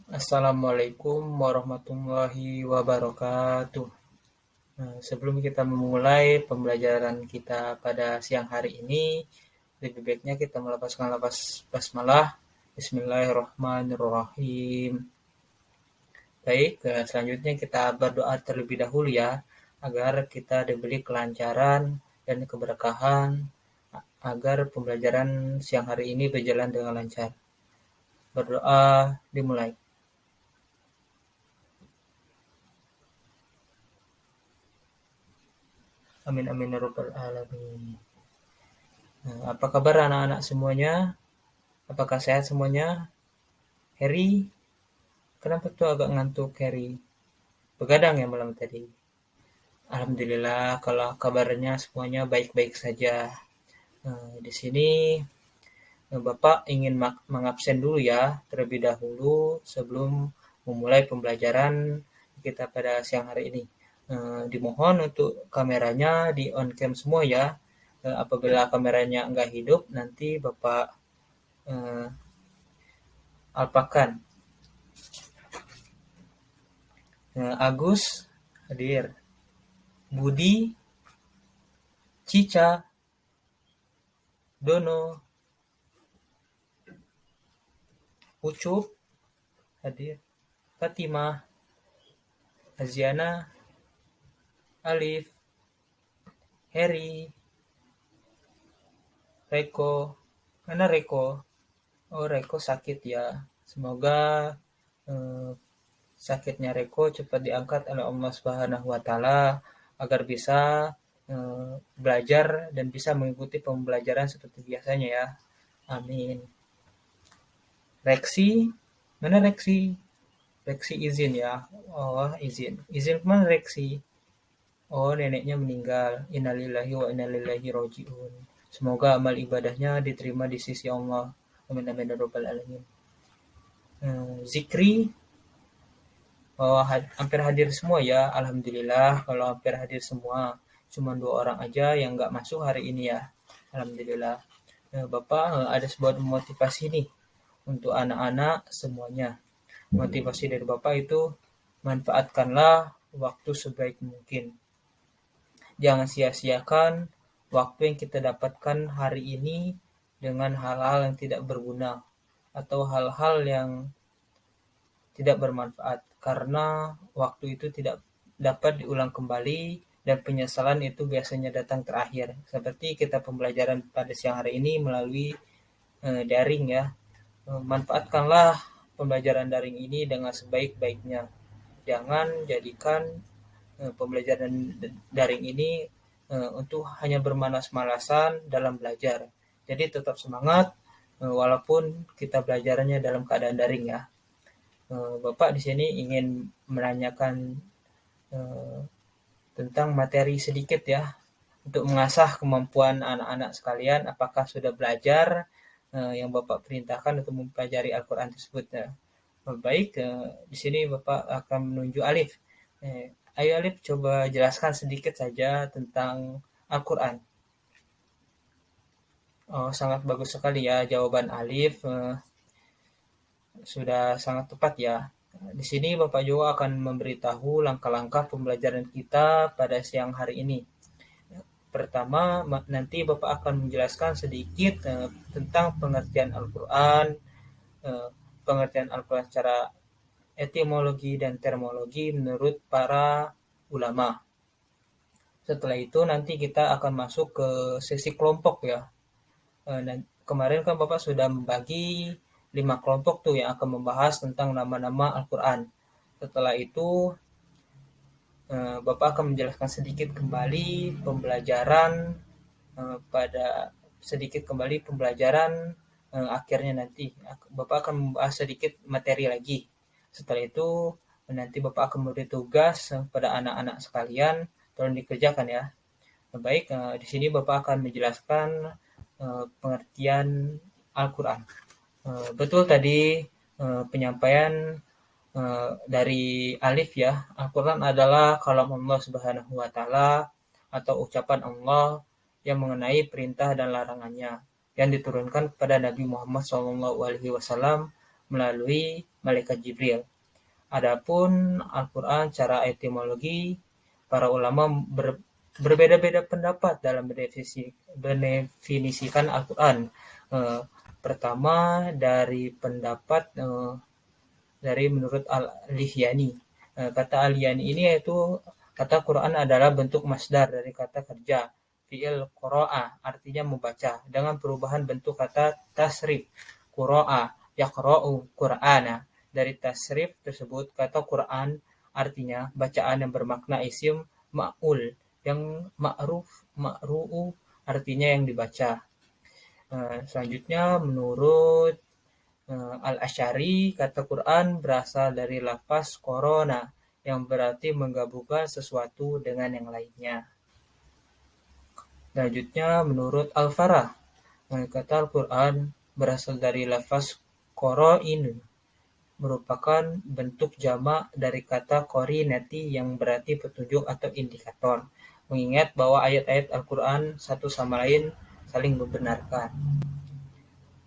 Assalamualaikum warahmatullahi wabarakatuh. Sebelum kita memulai pembelajaran kita pada siang hari ini, lebih baiknya kita melepaskan lafaz basmalah. Bismillahirrahmanirrahim. Baik, selanjutnya kita berdoa terlebih dahulu ya, agar kita diberi kelancaran dan keberkahan, agar pembelajaran siang hari ini berjalan dengan lancar. Berdoa dimulai. Amin amin ya rabbal alamin. Apa kabar anak-anak semuanya? Apakah sehat semuanya? Harry, kenapa tuh agak ngantuk Harry? Begadang ya malam tadi? Alhamdulillah kalau kabarnya semuanya baik-baik saja. Di sini Bapak ingin mengabsen dulu ya terlebih dahulu sebelum memulai pembelajaran kita pada siang hari ini. Dimohon untuk kameranya di on cam semua ya. Apabila kameranya enggak hidup, nanti Bapak alpakan. Agus hadir. Budi, Cica, Dono, Ucup hadir. Fatimah, Aziana, Alif, Harry, Reko. Mana Reko? Oh, Reko sakit ya. Semoga eh, sakitnya Reko cepat diangkat oleh Allah Subhanahu wa taala agar bisa belajar dan bisa mengikuti pembelajaran seperti biasanya ya. Amin. Reksi, mana Reksi? Reksi izin ya. Oh, izin. Izin kemana Reksi? Oh, neneknya meninggal. Innalillahi wa inna ilaihi rajiun. Semoga amal ibadahnya diterima di sisi Allah. Amin amin ya rabbal alamin. Zikri, oh, hampir hadir semua ya. Alhamdulillah kalau hampir hadir semua. Cuma 2 orang aja yang nggak masuk hari ini ya. Alhamdulillah. Bapak ada sebuah motivasi nih untuk anak-anak semuanya. Motivasi dari Bapak itu manfaatkanlah waktu sebaik mungkin. Jangan sia-siakan waktu yang kita dapatkan hari ini dengan hal-hal yang tidak berguna atau hal-hal yang tidak bermanfaat, karena waktu itu tidak dapat diulang kembali dan penyesalan itu biasanya datang terakhir. Seperti kita pembelajaran pada siang hari ini melalui daring ya. Manfaatkanlah pembelajaran daring ini dengan sebaik-baiknya. Jangan jadikan pembelajaran daring ini untuk hanya bermalas-malasan dalam belajar. Jadi tetap semangat walaupun kita belajarnya dalam keadaan daring ya. Bapak di sini ingin menanyakan tentang materi sedikit ya untuk mengasah kemampuan anak-anak sekalian. Apakah sudah belajar yang Bapak perintahkan untuk mempelajari Al-Quran tersebut ya? Baik, di sini Bapak akan menunjuk Alif. Ayo Alif, coba jelaskan sedikit saja tentang Al-Quran. Oh, sangat bagus sekali ya jawaban Alif. Sudah sangat tepat ya. Di sini Bapak juga akan memberitahu langkah-langkah pembelajaran kita pada siang hari ini. Pertama, nanti Bapak akan menjelaskan sedikit tentang pengertian Al-Quran, pengertian Al-Quran secara etimologi dan terminologi menurut para ulama. Setelah itu nanti kita akan masuk ke sesi kelompok ya. Kemarin kan Bapak sudah membagi 5 kelompok tuh yang akan membahas tentang nama-nama Al-Quran. Setelah itu Bapak akan menjelaskan sedikit kembali pembelajaran pada sedikit kembali pembelajaran akhirnya nanti. Bapak akan membahas sedikit materi lagi. Setelah itu nanti Bapak akan memberi tugas pada anak-anak sekalian, tolong dikerjakan ya. Baik, di sini Bapak akan menjelaskan pengertian Al-Quran. Betul tadi penyampaian dari Alif ya. Al-Quran adalah kalam Allah Subhanahu wa taala atau ucapan Allah yang mengenai perintah dan larangannya yang diturunkan kepada Nabi Muhammad SAW melalui malaikat Jibril. Adapun Al-Quran secara etimologi, para ulama berbeda-beda pendapat dalam mendefinisikan Al-Quran. Pertama dari pendapat dari menurut Al-Lihyani. Kata Al-Lihyani ini yaitu kata Quran adalah bentuk masdar dari kata kerja fi'il qara'a, artinya membaca, dengan perubahan bentuk kata tasrif qara'a yaqra'u qur'ana. Dari tasrif tersebut kata Quran artinya bacaan yang bermakna isim ma'ul, yang ma'ru'u artinya yang dibaca. Selanjutnya menurut Al-Asy'ari, kata Quran berasal dari lafaz korona yang berarti menggabungkan sesuatu dengan yang lainnya. Selanjutnya menurut Al-Farah, kata Al-Quran berasal dari lafaz qoro'in, merupakan bentuk jamak dari kata qarinati yang berarti petunjuk atau indikator, mengingat bahwa ayat-ayat Al-Quran satu sama lain saling membenarkan.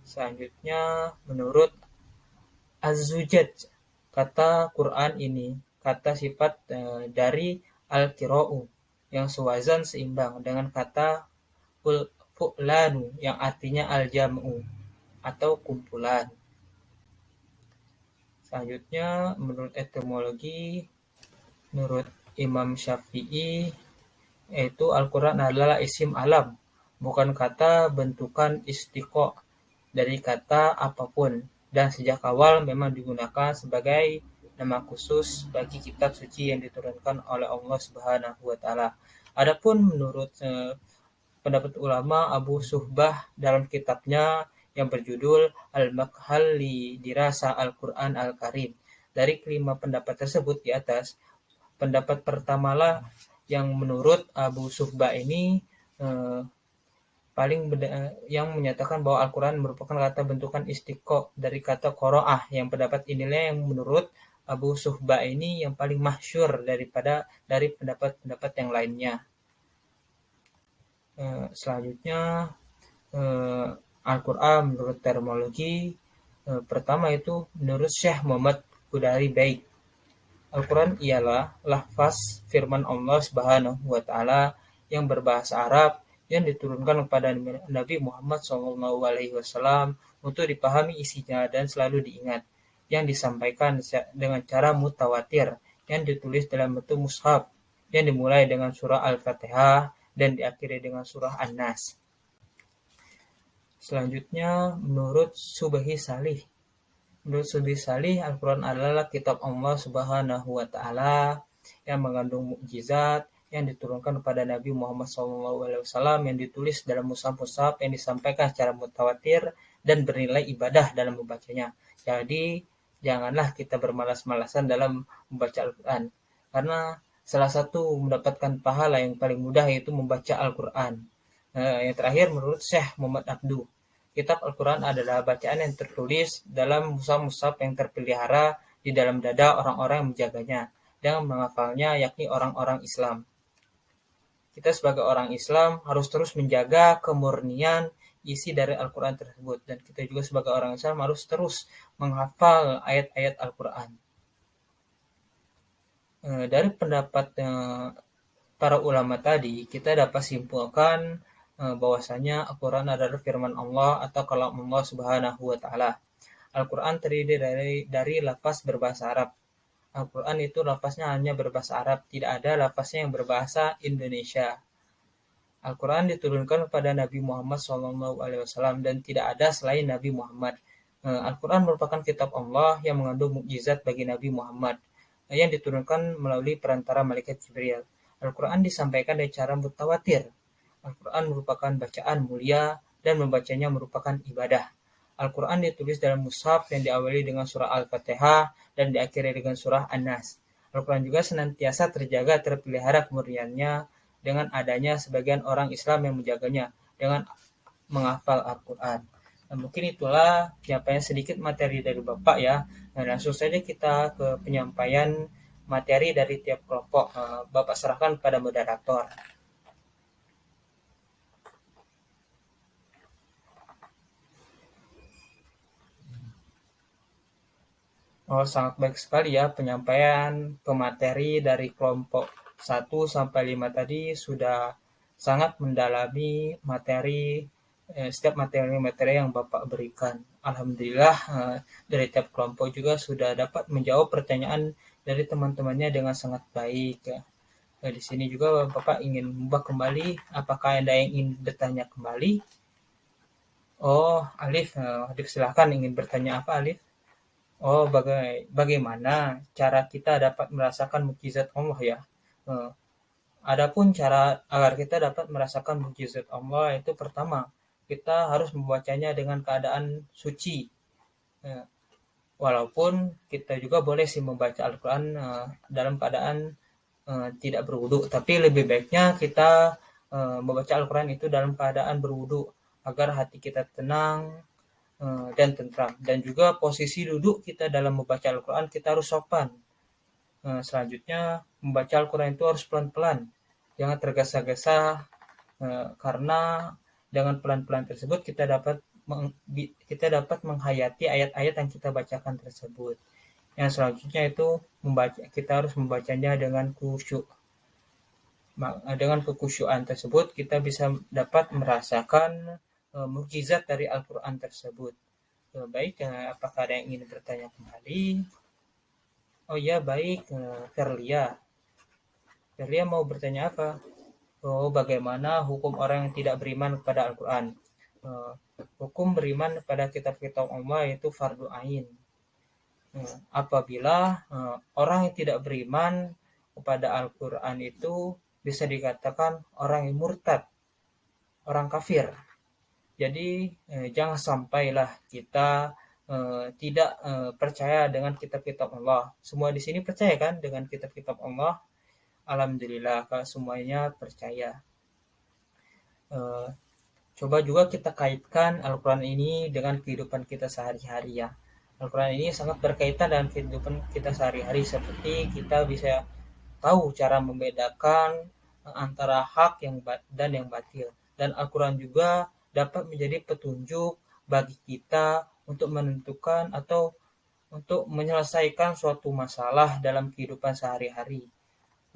Selanjutnya menurut Az-Zujaj, kata Quran ini kata sifat dari al-qira'u yang sewazan seimbang dengan kata fu'lanu yang artinya al-jam'u atau kumpulan. Selanjutnya menurut etimologi, menurut Imam Syafi'i, yaitu Al-Quran adalah isim alam, bukan kata bentukan istiqo dari kata apapun, dan sejak awal memang digunakan sebagai nama khusus bagi kitab suci yang diturunkan oleh Allah Subhanahu wa taala. Adapun menurut pendapat ulama Abu Suhbah dalam kitabnya yang berjudul Al-Makhal li Dirasa Al-Quran Al-Karim. Dari kelima pendapat tersebut di atas, pendapat pertamalah yang menurut Abu Suhbah ini yang menyatakan bahwa Al-Quran merupakan kata bentukan istiqo dari kata qoro'ah. Yang pendapat inilah yang menurut Abu Suhbah ini yang paling masyhur dari pendapat-pendapat yang lainnya. Selanjutnya Al-Quran menurut terminologi, pertama itu menurut Syekh Muhammad Qudari Baik, Al-Quran ialah lafaz firman Allah Subhanahu wa taala yang berbahasa Arab yang diturunkan kepada Nabi Muhammad SAW untuk dipahami isinya dan selalu diingat, yang disampaikan dengan cara mutawatir, yang ditulis dalam bentuk mushaf, yang dimulai dengan surah Al-Fatihah dan diakhiri dengan surah An-Nas. Selanjutnya menurut Subhi Salih, Al-Quran adalah kitab Allah Subhanahu wa taala yang mengandung mukjizat yang diturunkan kepada Nabi Muhammad SAW, yang ditulis dalam mushaf-mushaf yang disampaikan secara mutawatir dan bernilai ibadah dalam membacanya. Jadi janganlah kita bermalas-malasan dalam membaca Al-Quran, karena salah satu mendapatkan pahala yang paling mudah yaitu membaca Al-Quran. Yang terakhir menurut Syekh Muhammad Abdu, kitab Al-Quran adalah bacaan yang tertulis dalam mushaf-mushaf yang terpelihara di dalam dada orang-orang yang menjaganya dan menghafalnya, yakni orang-orang Islam. Kita sebagai orang Islam harus terus menjaga kemurnian isi dari Al-Quran tersebut, dan kita juga sebagai orang Islam harus terus menghafal ayat-ayat Al-Quran. Dari pendapat para ulama tadi, kita dapat simpulkan bahwasanya Al-Quran adalah firman Allah atau kalam Allah Subhanahu wa taala. Al-Quran terdiri dari lafaz berbahasa Arab. Al-Quran itu lafaznya hanya berbahasa Arab, tidak ada lafaznya yang berbahasa Indonesia. Al-Quran diturunkan kepada Nabi Muhammad SAW dan tidak ada selain Nabi Muhammad. Al-Quran merupakan kitab Allah yang mengandung mukjizat bagi Nabi Muhammad yang diturunkan melalui perantara malaikat Jibril. Al-Quran disampaikan dengan cara mutawatir. Al-Quran merupakan bacaan mulia dan membacanya merupakan ibadah. Al-Quran ditulis dalam mushaf yang diawali dengan surah Al-Fatihah dan diakhiri dengan surah An-Nas. Al-Quran juga senantiasa terjaga terpelihara kemurniannya dengan adanya sebagian orang Islam yang menjaganya dengan menghafal Al-Quran. Nah, mungkin itulah penyampaian sedikit materi dari Bapak ya. Nah, langsung saja kita ke penyampaian materi dari tiap kelompok. Bapak serahkan kepada moderator. Oh, sangat baik sekali ya penyampaian pemateri dari kelompok 1 sampai 5 tadi sudah sangat mendalami materi setiap materi-materi yang Bapak berikan. Alhamdulillah dari tiap kelompok juga sudah dapat menjawab pertanyaan dari teman-temannya dengan sangat baik ya. Di sini juga Bapak ingin mengubah kembali, apakah Anda yang ingin bertanya kembali? Oh, Alif, Alif silahkan ingin bertanya apa Alif? Oh, bagaimana cara kita dapat merasakan mukjizat Allah ya? Eh, Adapun cara agar kita dapat merasakan mukjizat Allah itu pertama, kita harus membacanya dengan keadaan suci. Eh, Walaupun kita juga boleh sih membaca Al-Quran dalam keadaan tidak berwudu, tapi lebih baiknya kita membaca Al-Quran itu dalam keadaan berwudu agar hati kita tenang dan tentram. Dan juga posisi duduk kita dalam membaca Al-Quran kita harus sopan. Selanjutnya membaca Al-Quran itu harus pelan-pelan, jangan tergesa-gesa karena dengan pelan-pelan tersebut kita dapat menghayati ayat-ayat yang kita bacakan tersebut. Yang selanjutnya itu kita harus membacanya dengan khusyuk. Dengan kekhusyuan tersebut kita bisa dapat merasakan mukjizat dari Al-Quran tersebut. Baik, apakah ada yang ingin bertanya kembali? Oh ya, baik, Verlia. Verlia mau bertanya apa? Oh, bagaimana hukum orang yang tidak beriman kepada Al-Quran? Hukum beriman kepada kitab-kitab Allah itu fardu ain. Apabila orang yang tidak beriman kepada Al-Quran itu bisa dikatakan orang yang murtad, orang kafir. Jadi jangan sampailah kita tidak percaya dengan kitab-kitab Allah. Semua di sini percaya kan dengan kitab-kitab Allah? Alhamdulillah kalau semuanya percaya. Coba juga kita kaitkan Al-Quran ini dengan kehidupan kita sehari-hari ya. Al-Quran ini sangat berkaitan dengan kehidupan kita sehari-hari, seperti kita bisa tahu cara membedakan antara hak dan yang batil. Dan Al-Quran juga dapat menjadi petunjuk bagi kita untuk menentukan atau untuk menyelesaikan suatu masalah dalam kehidupan sehari-hari.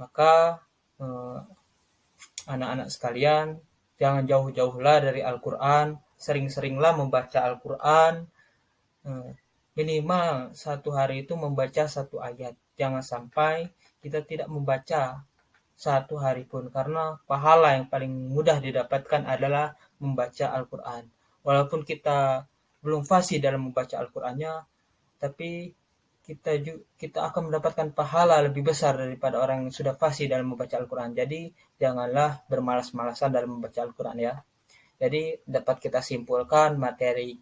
Maka anak-anak sekalian, jangan jauh-jauhlah dari Al-Quran, sering-seringlah membaca Al-Quran, minimal satu hari itu membaca satu ayat. Jangan sampai kita tidak membaca satu hari pun, karena pahala yang paling mudah didapatkan adalah membaca Al-Quran. Walaupun kita belum fasih dalam membaca Al-Qurannya, tapi kita akan mendapatkan pahala lebih besar daripada orang yang sudah fasih dalam membaca Al-Quran. Jadi janganlah bermalas-malasan dalam membaca Al-Quran ya. Jadi dapat kita simpulkan materi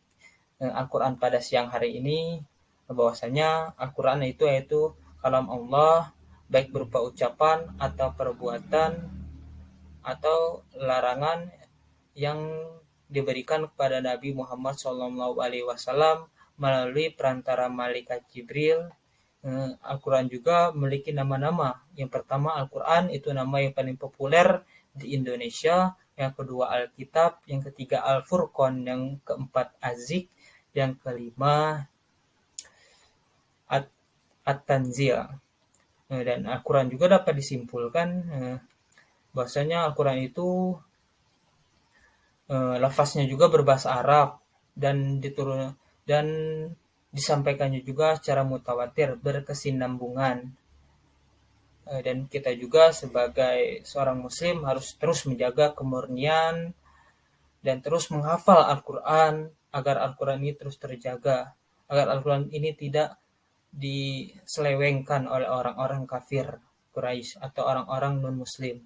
Al-Quran pada siang hari ini bahwasanya Al-Quran itu yaitu kalam Allah, baik berupa ucapan atau perbuatan atau larangan yang diberikan kepada Nabi Muhammad SAW melalui perantara malaikat Jibril. Al-Quran juga memiliki nama-nama. Yang pertama Al-Quran itu nama yang paling populer di Indonesia. Yang kedua Alkitab, yang ketiga Al-Furqan, yang keempat Az-Zik, yang kelima At-Tanzil. Dan Al-Quran juga dapat disimpulkan bahwasanya Al-Quran itu lafaznya juga berbahasa Arab dan disampaikannya juga secara mutawatir, berkesinambungan. Dan kita juga sebagai seorang muslim harus terus menjaga kemurnian dan terus menghafal Al-Quran agar Al-Quran ini terus terjaga, agar Al-Quran ini tidak diselewengkan oleh orang-orang kafir Quraisy atau orang-orang non-muslim.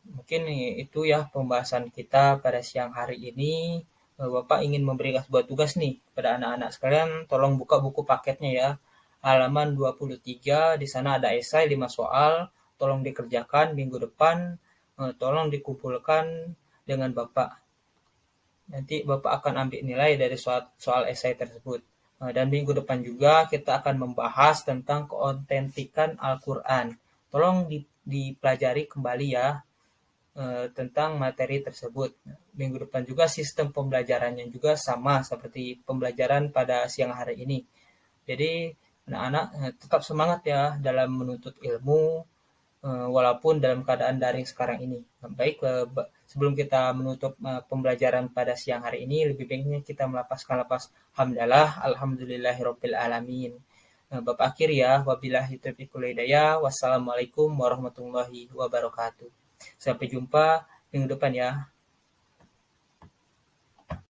Mungkin itu ya pembahasan kita pada siang hari ini. Bapak ingin memberikan sebuah tugas nih pada anak-anak sekalian, tolong buka buku paketnya ya. Halaman 23, di sana ada esai 5 soal, tolong dikerjakan minggu depan, tolong dikumpulkan dengan Bapak. Nanti Bapak akan ambil nilai dari soal esai tersebut. Dan minggu depan juga kita akan membahas tentang keotentikan Al-Quran. Tolong dipelajari kembali ya tentang materi tersebut. Minggu depan juga sistem pembelajarannya juga sama seperti pembelajaran pada siang hari ini. Jadi anak-anak tetap semangat ya dalam menuntut ilmu, walaupun dalam keadaan daring sekarang ini. Baik, sebelum kita menutup pembelajaran pada siang hari ini, lebih baiknya kita melapaskan lapas hamdalah, alhamdulillahirabbil alamin. Bapak akhir ya, wabillahi taufiq wal hidayah. Wassalamualaikum warahmatullahi wabarakatuh. Sampai jumpa minggu depan ya.